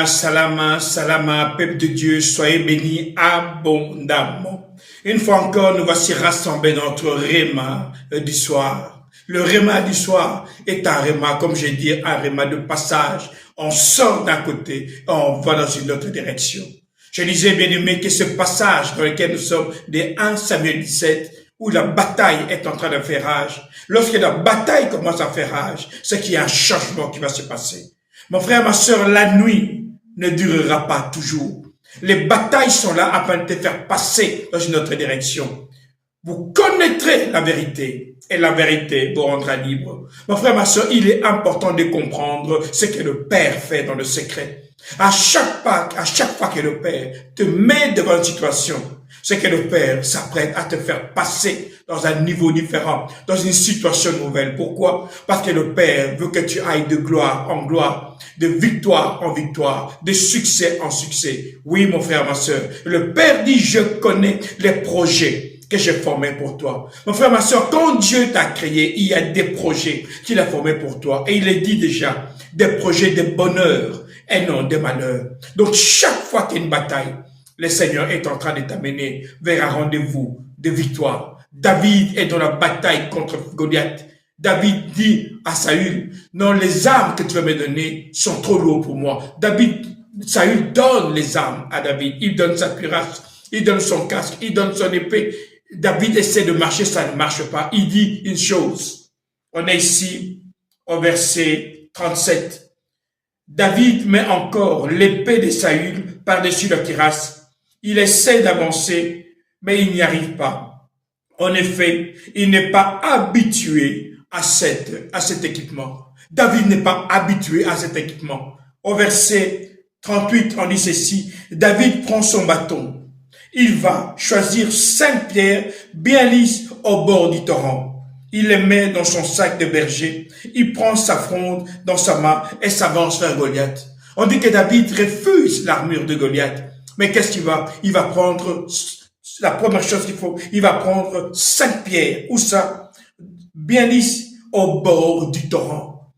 Salama, peuple de Dieu, soyez bénis abondamment. Une fois encore, nous voici rassemblés dans notre réma du soir. Le réma du soir est un réma, comme j'ai dit, un réma de passage. On sort d'un côté et on va dans une autre direction. Je disais, bien aimé, que ce passage dans lequel nous sommes, des 1 Samuel 17, où la bataille est en train de faire rage. Lorsque la bataille commence à faire rage, c'est qu'il y a un changement qui va se passer. Mon frère, ma sœur, la nuit ne durera pas toujours. Les batailles sont là afin de te faire passer dans une autre direction. Vous connaîtrez la vérité et la vérité vous rendra libre. Mon frère, ma sœur, il est important de comprendre ce que le Père fait dans le secret. À chaque fois que le Père te met devant une situation, c'est que le Père s'apprête à te faire passer dans un niveau différent, dans une situation nouvelle. Pourquoi? Parce que le Père veut que tu ailles de gloire en gloire, de victoire en victoire, de succès en succès. Oui, mon frère, ma sœur, le Père dit, je connais les projets que j'ai formés pour toi. Mon frère, ma sœur, quand Dieu t'a créé, il y a des projets qu'il a formés pour toi. Et il est dit déjà, des projets de bonheur et non de malheur. Donc, chaque fois qu'il y a une bataille, le Seigneur est en train de t'amener vers un rendez-vous de victoire. David est dans la bataille contre Goliath. David dit à Saül, non, les armes que tu vas me donner sont trop lourdes pour moi. Saül donne les armes à David. Il donne sa cuirasse, il donne son casque, il donne son épée. David essaie de marcher, ça ne marche pas. Il dit une chose. On est ici au verset 37. David met encore l'épée de Saül par-dessus la cuirasse. Il essaie d'avancer, mais il n'y arrive pas. En effet, il n'est pas habitué à cet équipement. David n'est pas habitué à cet équipement. Au verset 38, on dit ceci. David prend son bâton. Il va choisir 5 pierres bien lisses au bord du torrent. Il les met dans son sac de berger. Il prend sa fronde dans sa main et s'avance vers Goliath. On dit que David refuse l'armure de Goliath. Mais qu'est-ce qu'il va? Il va prendre, la première chose qu'il faut, il va prendre 5 pierres. Où ça? Bien lisses au bord du torrent.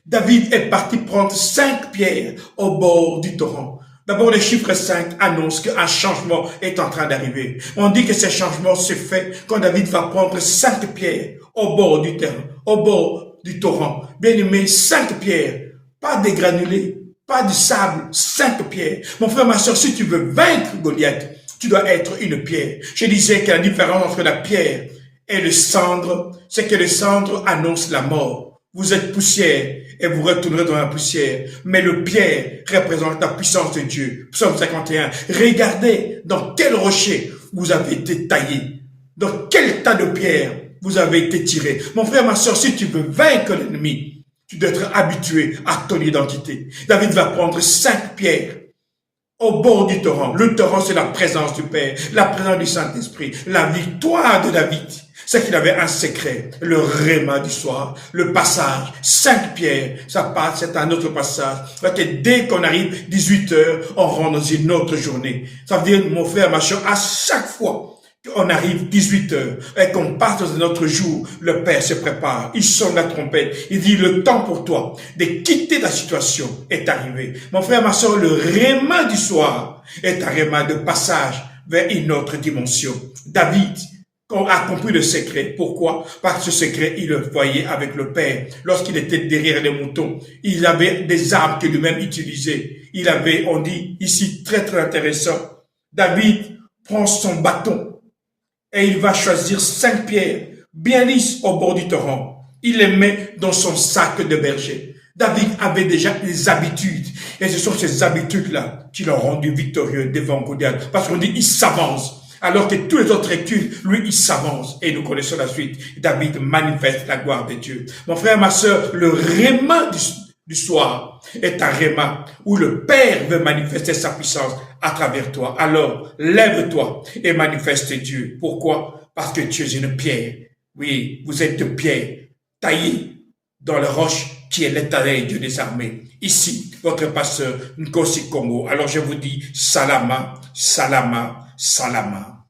David est parti prendre 5 pierres au bord du torrent. D'abord, le chiffre 5 annonce qu'un changement est en train d'arriver. On dit que ce changement se fait quand David va prendre 5 pierres au bord du terrain, au bord du torrent. Bien aimé, 5 pierres, pas des granulés, pas du sable, 5 pierres. Mon frère, ma soeur, si tu veux vaincre Goliath, tu dois être une pierre. Je disais que la différence entre la pierre et le cendre, c'est que le cendre annonce la mort. Vous êtes poussière et vous retournerez dans la poussière. Mais le pierre représente la puissance de Dieu. Psaume 51. Regardez dans quel rocher vous avez été taillé. Dans quel tas de pierres vous avez été tiré. Mon frère, ma soeur, si tu veux vaincre l'ennemi, tu dois être habitué à ton identité. David va prendre 5 pierres au bord du torrent. Le torrent, c'est la présence du Père, la présence du Saint-Esprit, la victoire de David. C'est qu'il avait un secret, le réma du soir, le passage, 5 pierres, ça passe, c'est un autre passage. Parce que dès qu'on arrive 18 heures, on rentre dans une autre journée. Ça veut dire, mon frère, ma soeur, à chaque fois qu'on arrive 18 heures et qu'on passe dans un autre jour, le Père se prépare, il sonne la trompette, il dit le temps pour toi de quitter ta situation est arrivé. Mon frère, ma soeur, le réma du soir est un réma de passage vers une autre dimension. David a compris le secret. Pourquoi? Parce que ce secret, il le voyait avec le Père. Lorsqu'il était derrière les moutons, il avait des armes que lui-même utilisait. Il avait, on dit ici, très très intéressant, David prend son bâton et il va choisir 5 pierres bien lisses au bord du torrent. Il les met dans son sac de berger. David avait déjà des habitudes. Et ce sont ces habitudes-là qui l'ont rendu victorieux devant Goliath. Parce qu'on dit, il s'avance. Alors que tous les autres reculent, lui, il s'avance. Et nous connaissons la suite. David manifeste la gloire de Dieu. Mon frère, ma sœur, le réma du soir est un réma où le Père veut manifester sa puissance à travers toi. Alors, lève-toi et manifeste Dieu. Pourquoi? Parce que tu es une pierre. Oui, vous êtes une pierre taillée dans la roche qui est l'Éternel Dieu des armées. Ici, votre pasteur Nkosi Congo. Alors je vous dis, Salama, Salama, Salama.